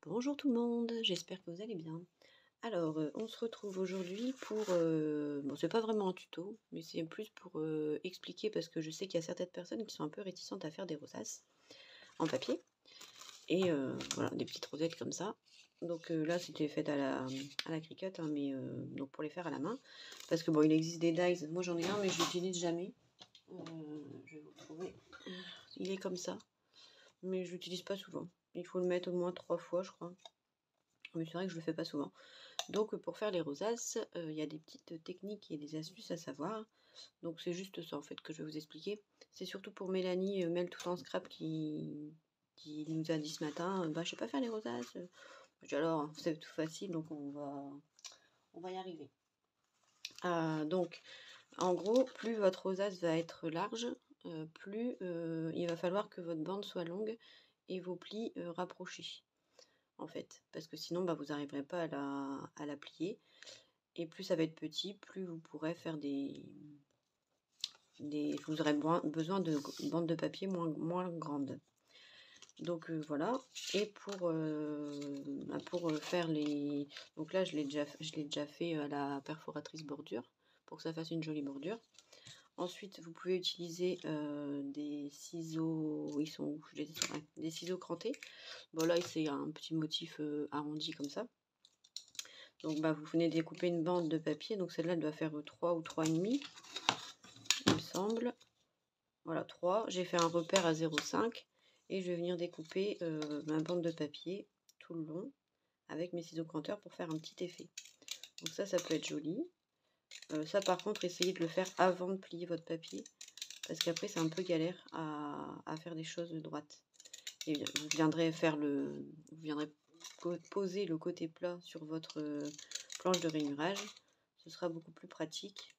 Bonjour tout le monde, j'espère que vous allez bien. Alors, on se retrouve aujourd'hui pour, bon, c'est pas vraiment un tuto, mais c'est plus pour expliquer parce que je sais qu'il y a certaines personnes qui sont un peu réticentes à faire des rosaces en papier et voilà, des petites rosettes comme ça. Donc là, c'était fait à la Cricut, hein, mais donc pour les faire à la main, parce que bon, il existe des dies. Moi, j'en ai un, mais je l'utilise jamais. Je vais vous le trouver. Il est comme ça, mais je l'utilise pas souvent. Il faut le mettre au moins 3 fois, je crois. Mais c'est vrai que je le fais pas souvent. Donc pour faire les rosaces, il y a des petites techniques et des astuces à savoir. Donc c'est juste ça en fait que je vais vous expliquer. C'est surtout pour Mélanie, Mel tout en scrap qui nous a dit ce matin, bah je sais pas faire les rosaces. J'ai dit alors c'est tout facile donc on va y arriver. Donc en gros, plus votre rosace va être large, plus il va falloir que votre bande soit longue et vos plis rapprochés en fait. Parce que sinon bah, vous n'arriverez pas à la plier. Et plus ça va être petit, plus vous pourrez faire vous aurez besoin de bandes de papier moins grandes. Donc voilà. Et pour faire les... Donc là, je l'ai déjà fait à la perforatrice bordure, pour que ça fasse une jolie bordure. Ensuite, vous pouvez utiliser des ciseaux... Ils sont où? Des ciseaux crantés. Bon là, c'est un petit motif arrondi comme ça. Donc bah, vous venez découper une bande de papier. Donc celle-là, elle doit faire 3 ou 3,5, il me semble. Voilà, 3. J'ai fait un repère à 0,5 et je vais venir découper ma bande de papier tout le long avec mes ciseaux cranteurs pour faire un petit effet. Donc ça peut être joli. Ça par contre, essayez de le faire avant de plier votre papier parce qu'après c'est un peu galère à faire des choses droites. Et vous viendrez poser le côté plat sur votre planche de rainurage. Ce sera beaucoup plus pratique.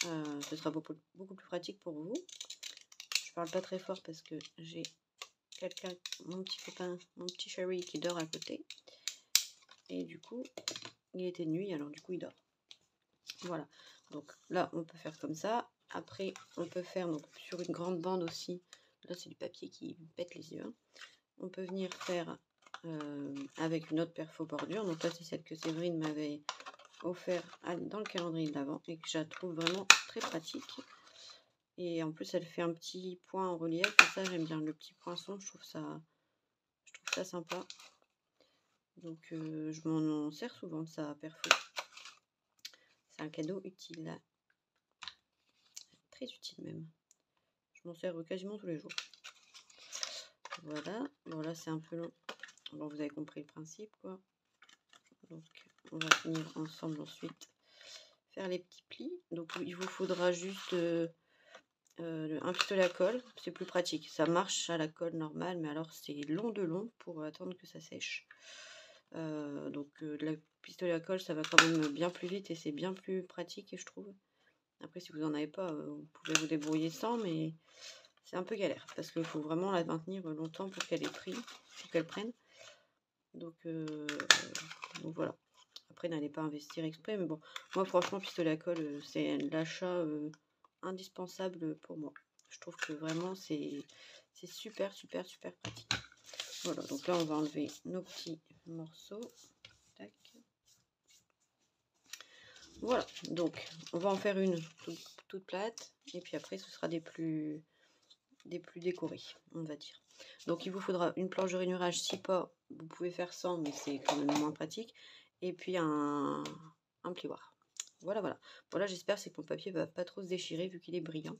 Ce sera beaucoup plus pratique pour vous. Je parle pas très fort parce que j'ai quelqu'un, mon petit copain, mon petit chéri qui dort à côté. Et du coup, il était de nuit, alors du coup, il dort. Voilà. Donc là, on peut faire comme ça. Après, on peut faire donc, sur une grande bande aussi. Là, c'est du papier qui pète les yeux. On peut venir faire avec une autre perfo bordure. Donc là, c'est celle que Séverine m'avait offert dans le calendrier d'avant et que je trouve vraiment très pratique. Et en plus, elle fait un petit point en relief. Et ça, j'aime bien le petit poinçon. Je trouve ça sympa. Donc, je m'en sers souvent de ça, perfo. C'est un cadeau utile. Très utile même. Je m'en sers quasiment tous les jours. Voilà. Bon, là, c'est un peu long. Bon, vous avez compris le principe, quoi. Donc, on va finir ensemble ensuite. Faire les petits plis. Donc, il vous faudra juste... un pistolet à colle, c'est plus pratique. Ça marche à la colle normale, mais alors c'est long pour attendre que ça sèche. Donc le pistolet à colle, ça va quand même bien plus vite et c'est bien plus pratique, je trouve. Après, si vous n'en avez pas, vous pouvez vous débrouiller sans, mais c'est un peu galère parce qu'il faut vraiment la maintenir longtemps pour qu'elle ait pris, pour qu'elle prenne. Donc voilà. Après, n'allez pas investir exprès, mais bon, moi franchement, pistolet à colle, c'est l'achat indispensable pour moi. Je trouve que vraiment c'est super pratique. Voilà, donc là on va enlever nos petits morceaux. Tac. Voilà, donc on va en faire une toute plate et puis après ce sera des plus décorés, on va dire. Donc il vous faudra une planche de rainurage, si pas, vous pouvez faire sans, mais c'est quand même moins pratique. Et puis un plioir. Voilà, j'espère c'est que mon papier va pas trop se déchirer vu qu'il est brillant.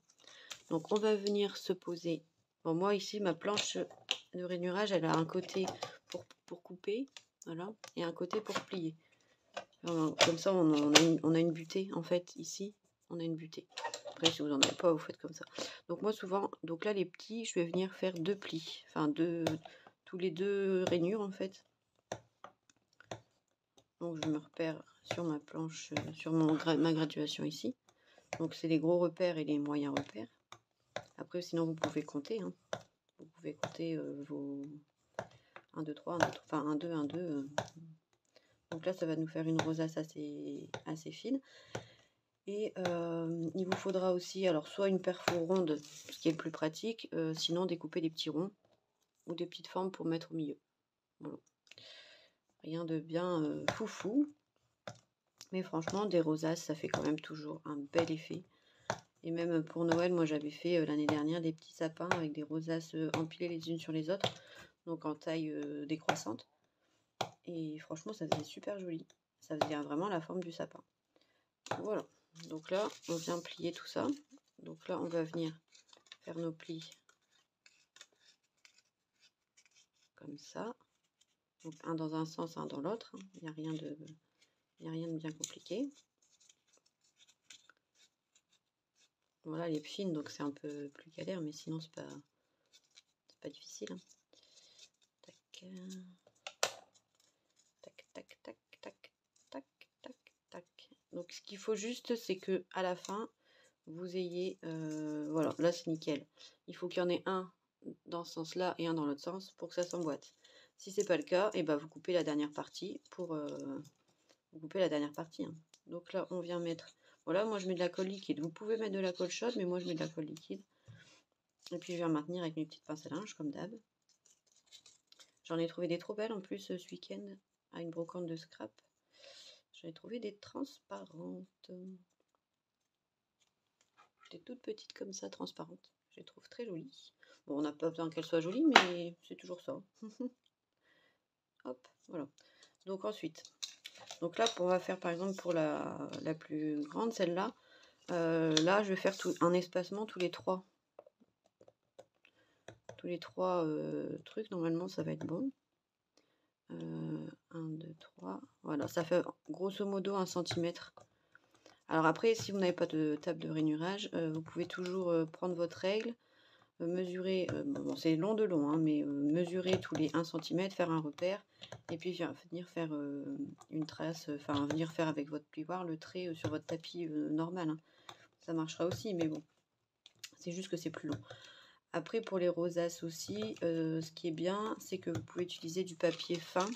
Donc on va venir se poser. Bon, moi ici ma planche de rainurage, elle a un côté pour couper, voilà, et un côté pour plier. Comme ça on a une butée en fait ici, on a une butée. Après si vous n'en avez pas, vous faites comme ça. Donc moi souvent, donc là les petits, je vais venir faire 2 plis, enfin tous les 2 rainures en fait. Donc je me repère sur ma planche, sur ma graduation ici. Donc c'est les gros repères et les moyens repères. Après sinon vous pouvez compter, hein. Vous pouvez compter vos 1, 2, 3, 1, 2, enfin 1, 2, 1, 2. Donc là ça va nous faire une rosace assez fine. Et il vous faudra aussi, alors soit une perfo ronde, ce qui est le plus pratique, sinon découper des petits ronds ou des petites formes pour mettre au milieu. Voilà. Rien de bien foufou. Mais franchement, des rosaces, ça fait quand même toujours un bel effet. Et même pour Noël, moi j'avais fait l'année dernière des petits sapins avec des rosaces empilées les unes sur les autres, donc en taille décroissante. Et franchement, ça faisait super joli. Ça faisait vraiment la forme du sapin. Voilà. Donc là, on vient plier tout ça. Donc là, on va venir faire nos plis comme ça. Donc un dans un sens, un dans l'autre. Il n'y a rien de bien compliqué. Voilà, elle est fine, donc c'est un peu plus galère, mais sinon c'est pas difficile. Hein. Tac, tac, tac, tac, tac, tac, tac, tac. Donc ce qu'il faut juste, c'est que à la fin, vous ayez, voilà, là c'est nickel. Il faut qu'il y en ait un dans ce sens-là et un dans l'autre sens pour que ça s'emboîte. Si c'est pas le cas, et ben vous coupez la dernière partie pour vous coupez la dernière partie. Hein. Donc là, on vient mettre. Voilà, moi je mets de la colle liquide. Vous pouvez mettre de la colle chaude, mais moi je mets de la colle liquide. Et puis je viens maintenir avec mes petites pinces à linge, comme d'hab. J'en ai trouvé des trop belles en plus ce week-end à une brocante de scrap. J'en ai trouvé des transparentes. Des toutes petites comme ça, transparentes. Je les trouve très jolies. Bon, on n'a pas besoin qu'elles soient jolies, mais c'est toujours ça. Hop, voilà. Donc ensuite, donc là, on va faire par exemple pour la plus grande, celle-là. Là, je vais faire un espacement tous les trois. Tous les trois trucs, normalement, ça va être bon. 1, 2, 3. Voilà, ça fait grosso modo 1 cm. Alors après, si vous n'avez pas de table de rainurage, vous pouvez toujours prendre votre règle, mesurer, bon, c'est long de long, hein, mais mesurer tous les 1 cm, faire un repère, et puis venir faire une trace, enfin venir faire avec votre plioir le trait sur votre tapis normal. Hein. Ça marchera aussi, mais bon, c'est juste que c'est plus long. Après, pour les rosaces aussi, ce qui est bien, c'est que vous pouvez utiliser du papier fin.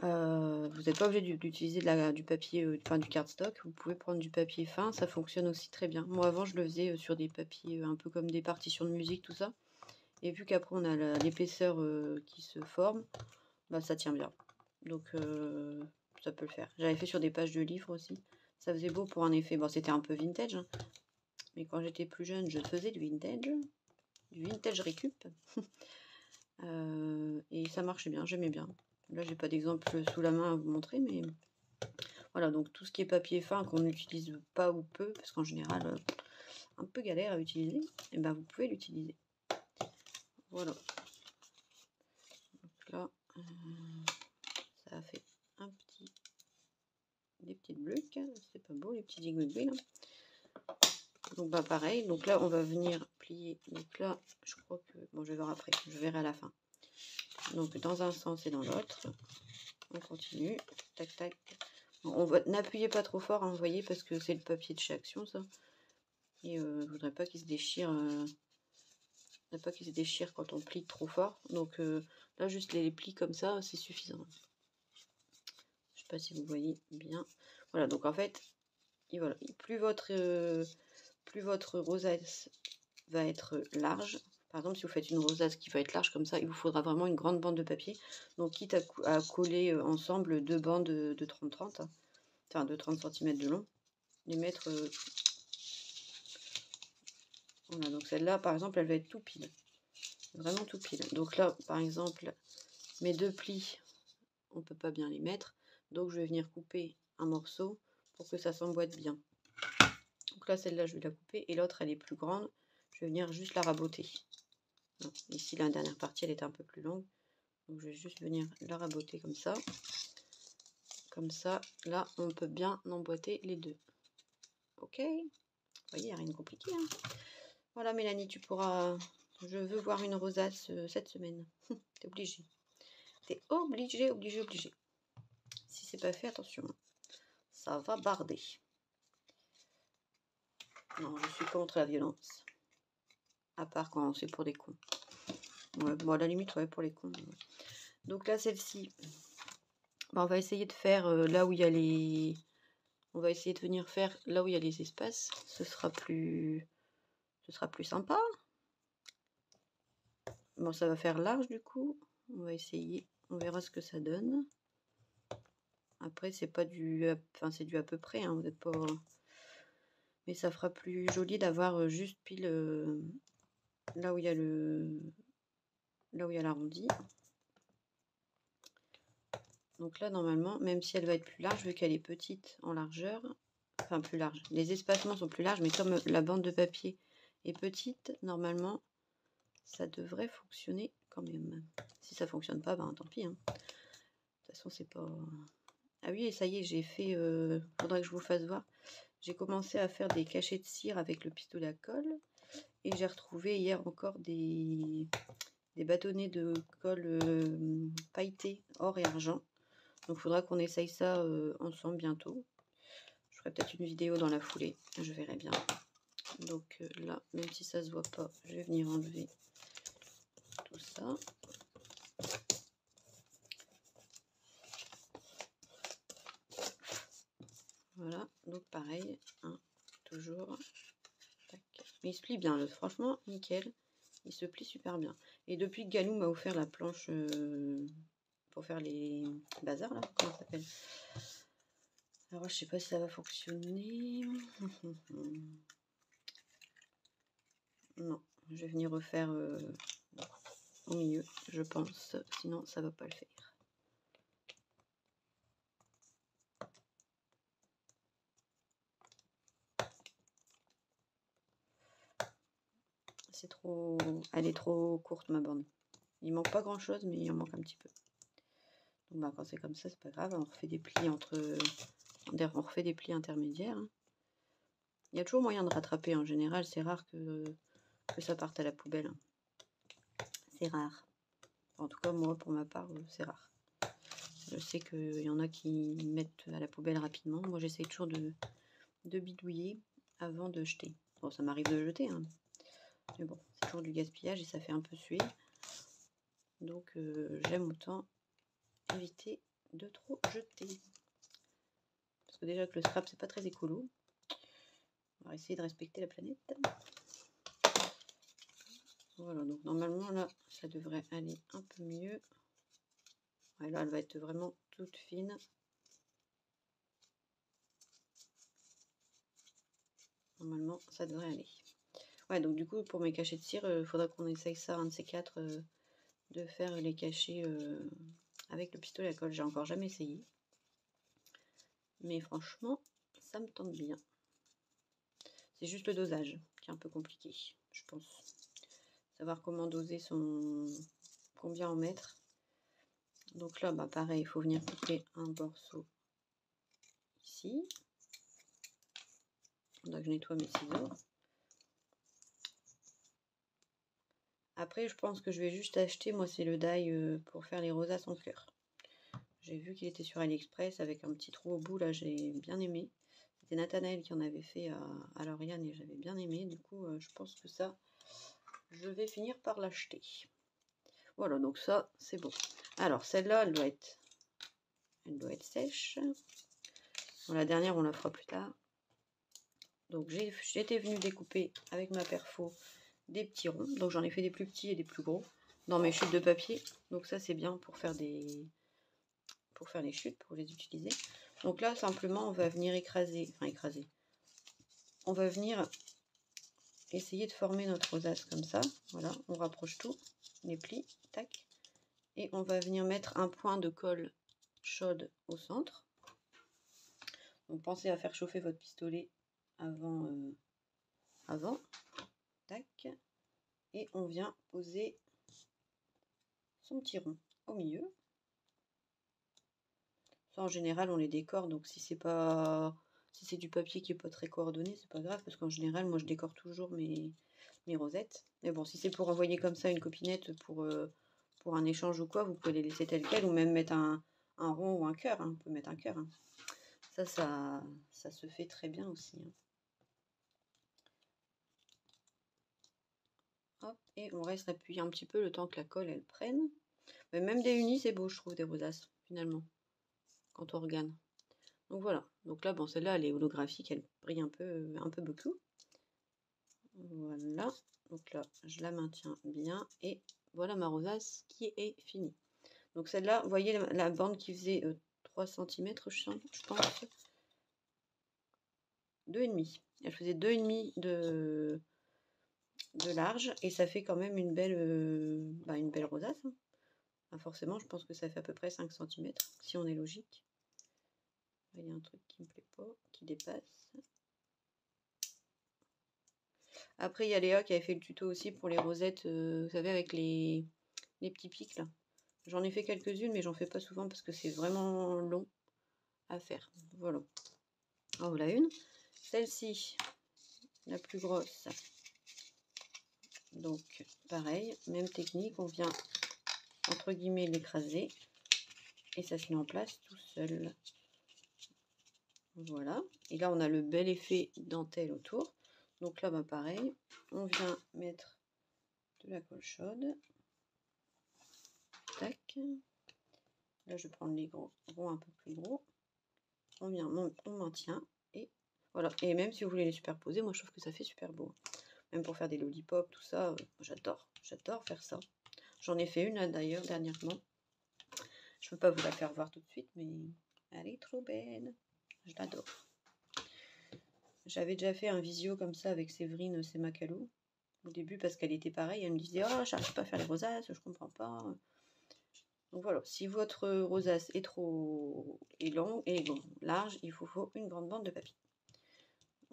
Vous n'êtes pas obligé d'utiliser du papier, du cardstock. Vous pouvez prendre du papier fin, ça fonctionne aussi très bien. Moi, avant, je le faisais sur des papiers un peu comme des partitions de musique, tout ça. Et vu qu'après, on a l'épaisseur qui se forme, bah, ça tient bien. Donc, ça peut le faire. J'avais fait sur des pages de livres aussi. Ça faisait beau pour un effet. Bon, c'était un peu vintage. Hein. Mais quand j'étais plus jeune, je faisais du vintage récup. Et ça marchait bien, j'aimais bien. Là, j'ai pas d'exemple sous la main à vous montrer, mais voilà, donc tout ce qui est papier fin qu'on n'utilise pas ou peu, parce qu'en général, un peu galère à utiliser, et ben vous pouvez l'utiliser. Voilà. Donc là, ça a fait des petites blocs, c'est pas beau les petits zigouilles là. Donc bah pareil, donc là on va venir plier. Donc là, je crois que bon, je vais voir après, je verrai à la fin. Donc dans un sens et dans l'autre, on continue, tac tac. N'appuyez pas trop fort, hein, vous voyez, parce que c'est le papier de chez Action, ça. Et je voudrais pas qu'il se déchire. Pas qu'il se déchire quand on plie trop fort. Donc là, juste les plis comme ça, c'est suffisant. Je sais pas si vous voyez bien. Voilà, donc en fait, et voilà, plus votre rosace va être large. Par exemple, si vous faites une rosace qui va être large comme ça, il vous faudra vraiment une grande bande de papier. Donc, quitte à coller ensemble deux bandes de 30-30, hein, enfin de 30 cm de long, les mettre. Voilà, donc celle-là, par exemple, elle va être tout pile. Vraiment tout pile. Donc là, par exemple, mes deux plis, on peut pas bien les mettre. Donc, je vais venir couper un morceau pour que ça s'emboîte bien. Donc là, celle-là, je vais la couper. Et l'autre, elle est plus grande. Je vais venir juste la raboter. Donc, ici, la dernière partie, elle est un peu plus longue. Donc, je vais juste venir la raboter comme ça. Comme ça, là, on peut bien emboîter les deux. Ok. Vous voyez, il n'y a rien de compliqué. Hein. Voilà, Mélanie, tu pourras... Je veux voir une rosace cette semaine. T'es obligée. T'es obligée. Si c'est pas fait, attention. Ça va barder. Non, je suis contre la violence. À part quand c'est pour des cons. Ouais, bon, à la limite, ouais, pour les cons. Ouais. Donc là, celle-ci, bah, on va essayer de faire là où il y a les... On va essayer de venir faire là où il y a les espaces. Ce sera plus sympa. Bon, ça va faire large du coup. On va essayer On verra ce que ça donne. Après, c'est pas du... Enfin, c'est du à peu près, hein, vous n'êtes pas... Mais ça fera plus joli d'avoir juste pile là où il y a le... Là où il y a l'arrondi. Donc là, normalement, même si elle va être plus large, vu qu'elle est petite en largeur, enfin plus large, les espacements sont plus larges, mais comme la bande de papier est petite, normalement, ça devrait fonctionner quand même. Si ça fonctionne pas, ben tant pis. Hein. De toute façon, c'est pas... Ah oui, et ça y est, j'ai fait... faudrait que je vous fasse voir. J'ai commencé à faire des cachets de cire avec le pistolet à colle. Et j'ai retrouvé hier encore des bâtonnets de colle pailletés or et argent. Donc il faudra qu'on essaye ça ensemble bientôt. Je ferai peut-être une vidéo dans la foulée, je verrai bien. Donc là, même si ça se voit pas, je vais venir enlever tout ça. Voilà, donc pareil, hein, toujours. Tac. Mais il se plie bien, franchement, nickel. Il se plie super bien. Et depuis que Galou m'a offert la planche pour faire les bazars, là, comment ça s'appelle? Alors, je sais pas si ça va fonctionner. Non, je vais venir refaire au milieu, je pense. Sinon, ça va pas le faire. C'est trop... Elle est trop courte, ma bande. Il manque pas grand-chose, mais il en manque un petit peu. Donc, bah, quand c'est comme ça, c'est pas grave. On refait des plis on refait des plis intermédiaires. Hein. Il y a toujours moyen de rattraper. En général, c'est rare que ça parte à la poubelle. Hein. C'est rare. En tout cas, moi, pour ma part, c'est rare. Je sais qu'il y en a qui mettent à la poubelle rapidement. Moi, j'essaye toujours de bidouiller avant de jeter. Bon, ça m'arrive de jeter, hein. Mais bon, c'est toujours du gaspillage et ça fait un peu suer. Donc, j'aime autant éviter de trop jeter. Parce que déjà que le scrap, c'est pas très écolo. On va essayer de respecter la planète. Voilà, donc normalement, là, ça devrait aller un peu mieux. Ouais, là, elle va être vraiment toute fine. Normalement, ça devrait aller. Ouais, donc du coup, pour mes cachets de cire, il faudra qu'on essaye ça, un de ces quatre, de faire les cachets avec le pistolet à colle. J'ai encore jamais essayé. Mais franchement, ça me tente bien. C'est juste le dosage qui est un peu compliqué, je pense. Savoir comment doser combien en mettre. Donc là, bah pareil, il faut venir couper un morceau ici. Donc je nettoie mes ciseaux. Après, je pense que je vais juste acheter, moi c'est le die pour faire les rosas en cœur. J'ai vu qu'il était sur AliExpress avec un petit trou au bout, là j'ai bien aimé. C'était Nathanaël qui en avait fait à Lauriane et j'avais bien aimé. Du coup, je pense que ça, je vais finir par l'acheter. Voilà, donc ça, c'est bon. Alors, celle-là, elle doit être sèche. Bon, la dernière, on la fera plus tard. Donc, j'étais venue découper avec ma perfo des petits ronds. Donc, j'en ai fait des plus petits et des plus gros dans mes chutes de papier. Donc, ça, c'est bien pour faire les chutes, pour les utiliser. Donc là, simplement, on va venir écraser. On va venir essayer de former notre rosace comme ça. Voilà, on rapproche tout, les plis, tac. Et on va venir mettre un point de colle chaude au centre. Donc pensez à faire chauffer votre pistolet avant. Tac. Et on vient poser son petit rond au milieu. Ça en général on les décore, donc si c'est du papier qui est pas très coordonné, c'est pas grave, parce qu'en général moi je décore toujours mes rosettes. Mais bon, si c'est pour envoyer comme ça une copinette pour un échange ou quoi, vous pouvez les laisser telles quelles, ou même mettre un rond ou un cœur, hein. On peut mettre un cœur. Hein. Ça se fait très bien aussi. Hein. Hop, et on reste appuyé un petit peu le temps que la colle elle prenne. Mais même des unis, c'est beau, je trouve, des rosaces, finalement, quand on regarde. Donc voilà. Donc là, bon, celle-là, elle est holographique, elle brille un peu beaucoup. Voilà. Donc là, je la maintiens bien. Et voilà ma rosace qui est finie. Donc celle-là, vous voyez la bande qui faisait 3 cm, je pense. 2,5. Elle faisait 2,5 de large et ça fait quand même une belle rosace. Hein. Enfin, forcément, je pense que ça fait à peu près 5 cm, si on est logique. Il y a un truc qui me plaît pas, qui dépasse. Après, il y a Léa qui avait fait le tuto aussi pour les rosettes, vous savez, avec les petits pics là. J'en ai fait quelques-unes, mais j'en fais pas souvent parce que c'est vraiment long à faire. Voilà. En voilà une. Celle-ci, la plus grosse. Donc, pareil, même technique, on vient entre guillemets l'écraser et ça se met en place tout seul. Voilà. Et là, on a le bel effet dentelle autour. Donc là, bah, pareil, on vient mettre de la colle chaude. Tac. Là, je vais prendre les gros ronds un peu plus gros. On maintient et voilà. Et même si vous voulez les superposer, moi je trouve que ça fait super beau. Même pour faire des lollipops, tout ça, j'adore faire ça. J'en ai fait une là d'ailleurs dernièrement. Je peux pas vous la faire voir tout de suite, mais elle est trop belle. Je l'adore. J'avais déjà fait un visio comme ça avec Séverine Semacalo au début parce qu'elle était pareille. Elle me disait oh j'arrive pas à faire les rosaces, je comprends pas. Donc voilà, si votre rosace est trop long et large, il vous faut une grande bande de papier.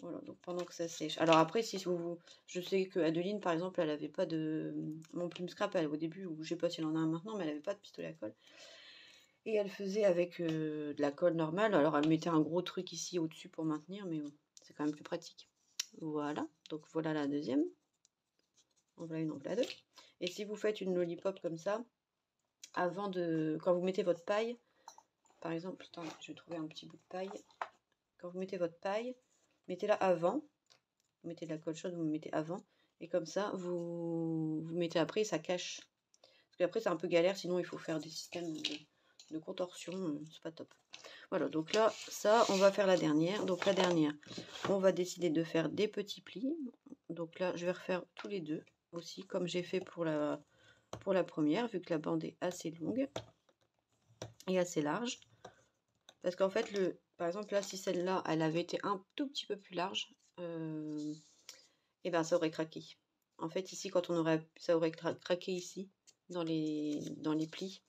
Voilà, donc pendant que ça sèche. Alors après, si vous, je sais que Adeline, par exemple, elle avait pas de mon plume scrap au début, ou je sais pas si elle en a un maintenant, mais elle avait pas de pistolet à colle. Et elle faisait avec de la colle normale. Alors elle mettait un gros truc ici au-dessus pour maintenir, mais bon, c'est quand même plus pratique. Voilà, donc voilà la deuxième. En voilà une, en voilà deux. Et si vous faites une lollipop comme ça, quand vous mettez votre paille, par exemple, attendez, je vais trouver un petit bout de paille. Quand vous mettez votre paille, mettez-la avant. Vous mettez de la colle chaude, vous mettez avant. Et comme ça, vous mettez après et ça cache. Parce qu'après, c'est un peu galère, sinon il faut faire des systèmes de contorsion. C'est pas top. Voilà, donc là, ça, on va faire la dernière. Donc la dernière, on va décider de faire des petits plis. Donc là, je vais refaire tous les deux aussi, comme j'ai fait pour la première, vu que la bande est assez longue et assez large. Parce qu'en fait, par exemple, là, si celle-là, elle avait été un tout petit peu plus large, et ben ça aurait craqué. En fait, ici, ça aurait craqué ici, dans les plis,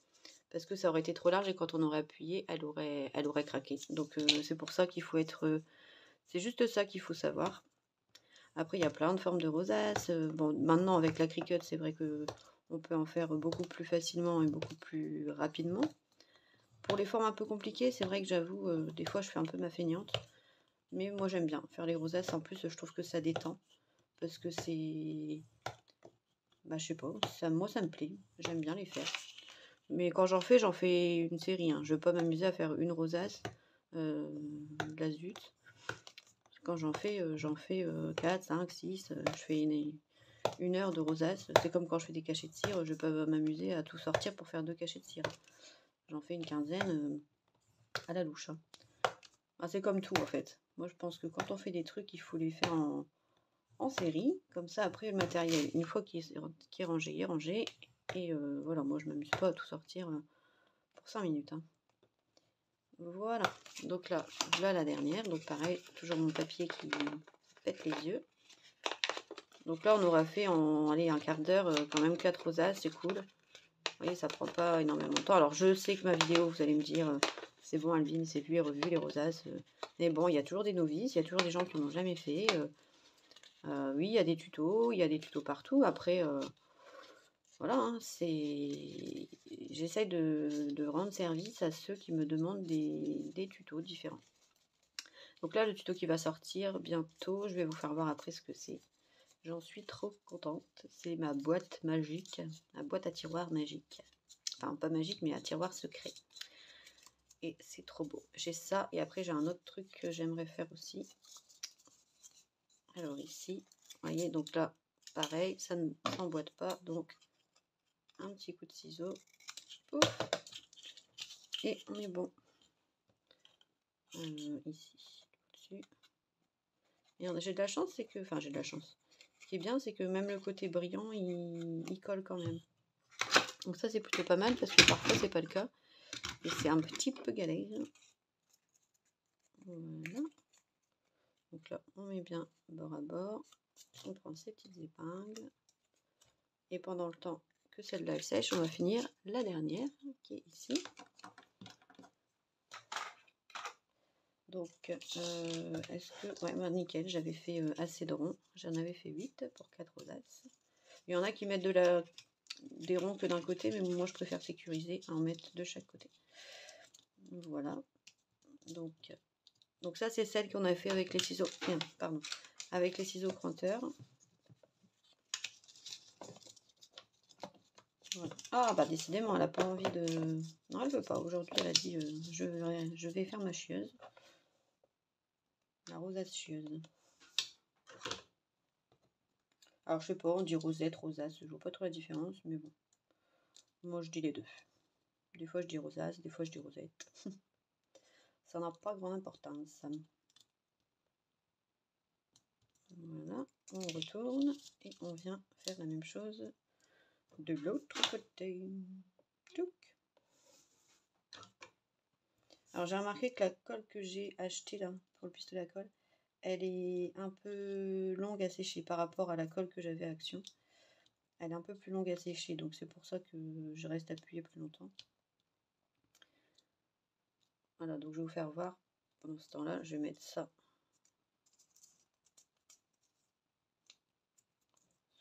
parce que ça aurait été trop large et quand on aurait appuyé, elle aurait craqué. Donc, c'est pour ça qu'il faut être... c'est juste ça qu'il faut savoir. Après, il y a plein de formes de rosaces. Bon, maintenant, avec la Cricut, c'est vrai que on peut en faire beaucoup plus facilement et beaucoup plus rapidement. Pour les formes un peu compliquées, c'est vrai que j'avoue, des fois, je fais un peu ma feignante. Mais moi, j'aime bien faire les rosaces. En plus, je trouve que ça détend. Parce que c'est... je sais pas, moi, ça me plaît. J'aime bien les faire. Mais quand j'en fais une série. Hein. Je veux pas m'amuser à faire une rosace. La zut. Quand j'en fais 4, 5, 6. Je fais une heure de rosace. C'est comme quand je fais des cachets de cire. Je vais pas m'amuser à tout sortir pour faire 2 cachets de cire. J'en fais une quinzaine à la louche. Hein. C'est comme tout en fait. Moi je pense que quand on fait des trucs, il faut les faire en série. Comme ça après le matériel, une fois qu'il est rangé, il est rangé. Et voilà, moi je m'amuse pas à tout sortir pour 5 minutes. Hein. Voilà. Donc là la dernière. Donc pareil, toujours mon papier qui pète les yeux. Donc là on aura fait en un quart d'heure quand même 4 rosaces, c'est cool. Vous voyez, ça prend pas énormément de temps. Alors je sais que ma vidéo, vous allez me dire... c'est bon, Albine, c'est vu et revu les rosaces. Mais bon, il y a toujours des novices, il y a toujours des gens qui n'en ont jamais fait. Oui, il y a des tutos partout. Après, voilà, hein, j'essaye de rendre service à ceux qui me demandent des tutos différents. Donc là, le tuto qui va sortir bientôt, je vais vous faire voir après ce que c'est. J'en suis trop contente. C'est ma boîte magique, ma boîte à tiroirs magique. Enfin, pas magique, mais à tiroirs secret. Et c'est trop beau. J'ai ça et après j'ai un autre truc que j'aimerais faire aussi. Alors ici, vous voyez, donc là, pareil, ça ne s'emboîte pas. Donc, un petit coup de ciseau. Ouf, et on est bon. Ici, dessus. Et j'ai de la chance, c'est que... Enfin, j'ai de la chance. Ce qui est bien, c'est que même le côté brillant, il colle quand même. Donc ça c'est plutôt pas mal parce que parfois c'est pas le cas. Et c'est un petit peu galère. Voilà. Donc là on met bien bord à bord. On prend ces petites épingles. Et pendant le temps que celle-là elle sèche, on va finir la dernière qui est ici. Donc, est-ce que... Ouais, bah, nickel, j'avais fait assez de ronds. J'en avais fait 8 pour 4 rosaces. Il y en a qui mettent des ronds que d'un côté, mais moi je préfère sécuriser, en mettre de chaque côté. Voilà. Donc ça, c'est celle qu'on a fait avec les ciseaux... Pardon. Avec les ciseaux cranteurs. Voilà. Ah, bah décidément, elle n'a pas envie de... Non, elle veut pas. Aujourd'hui, elle a dit, je vais faire ma chieuse. La rosace chieuse. Alors, je sais pas, on dit rosette, rosace, je vois pas trop la différence, mais bon. Moi, je dis les deux. Des fois, je dis rosace, des fois, je dis rosette. Ça n'a pas grande importance. Voilà, on retourne et on vient faire la même chose de l'autre côté. Touc. Alors, j'ai remarqué que la colle que j'ai achetée là, pour le pistolet à colle, elle est un peu longue à sécher par rapport à la colle que j'avais à Action. Elle est un peu plus longue à sécher, donc c'est pour ça que je reste appuyée plus longtemps. Voilà, donc je vais vous faire voir. Pendant ce temps-là, je vais mettre ça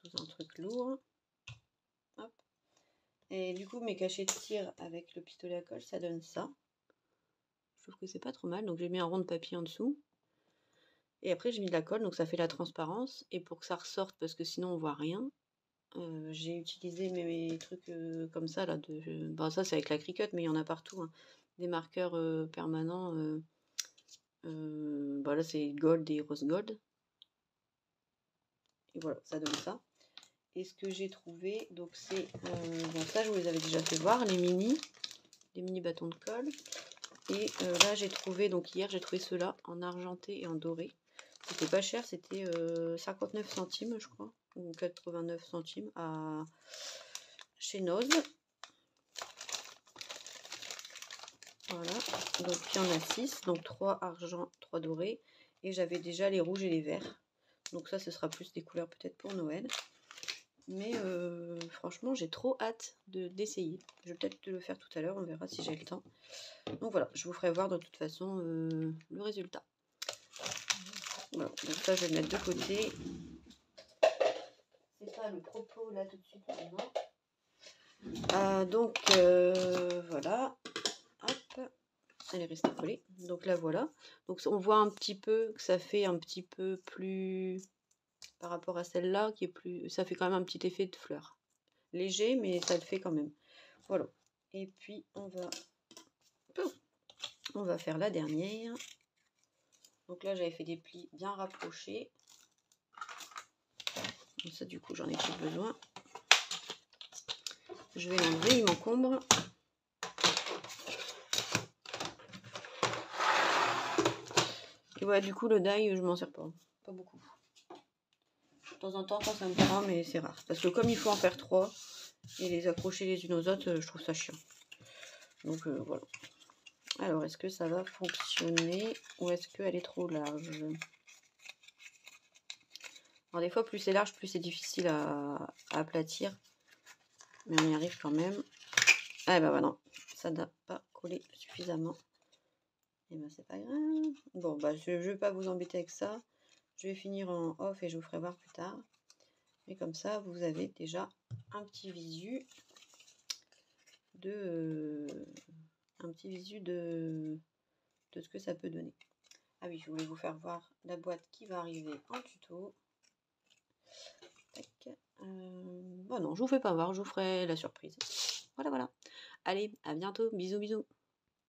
sous un truc lourd. Hop. Et du coup, mes cachets de cire avec le pistolet à colle, ça donne ça. Je trouve que c'est pas trop mal, donc j'ai mis un rond de papier en dessous. Et après, j'ai mis de la colle, donc ça fait la transparence. Et pour que ça ressorte, parce que sinon on voit rien, j'ai utilisé mes trucs comme ça là. Bon, ça c'est avec la Cricut, mais il y en a partout. Hein. Des marqueurs permanents. Bah là c'est gold et rose gold. Et voilà, ça donne ça. Et ce que j'ai trouvé, donc c'est bon, ça je vous les avais déjà fait voir, les mini bâtons de colle. Et là j'ai trouvé, donc hier j'ai trouvé ceux-là en argenté et en doré. C'était pas cher, c'était 59 centimes je crois, ou 89 centimes chez Noz. Voilà, donc il y en a 6, donc 3 argent, 3 dorés. Et j'avais déjà les rouges et les verts. Donc ça, ce sera plus des couleurs peut-être pour Noël. Mais franchement, j'ai trop hâte d'essayer. Je vais peut-être le faire tout à l'heure, on verra si j'ai le temps. Donc voilà, je vous ferai voir de toute façon le résultat. Voilà, donc ça je vais le mettre de côté. C'est pas le propos là tout de suite maintenant. Donc voilà. Hop. Elle est restée collée. Donc là voilà. Donc on voit un petit peu que ça fait un petit peu plus par rapport à celle-là qui est plus. Ça fait quand même un petit effet de fleur. Léger, mais ça le fait quand même. Voilà. Et puis on va faire la dernière. Donc là j'avais fait des plis bien rapprochés. Donc ça du coup j'en ai plus besoin. Je vais l'enlever, il m'encombre. Et voilà, du coup le die je m'en sers pas beaucoup. De temps en temps quand ça me prend, mais c'est rare. Parce que comme il faut en faire 3 et les accrocher les unes aux autres, je trouve ça chiant. Donc voilà. Alors est-ce que ça va fonctionner ou est-ce qu'elle est trop large? Alors des fois plus c'est large, plus c'est difficile à aplatir. Mais on y arrive quand même. Ah bah non, ça n'a pas collé suffisamment. Et ben c'est pas grave. Bon bah je vais pas vous embêter avec ça. Je vais finir en off et je vous ferai voir plus tard. Mais comme ça, vous avez déjà un petit visu de ce que ça peut donner. Ah oui, je voulais vous faire voir la boîte qui va arriver en tuto. Tac. Bon non, je vous fais pas voir, je vous ferai la surprise. Voilà, voilà. Allez, à bientôt. Bisous, bisous.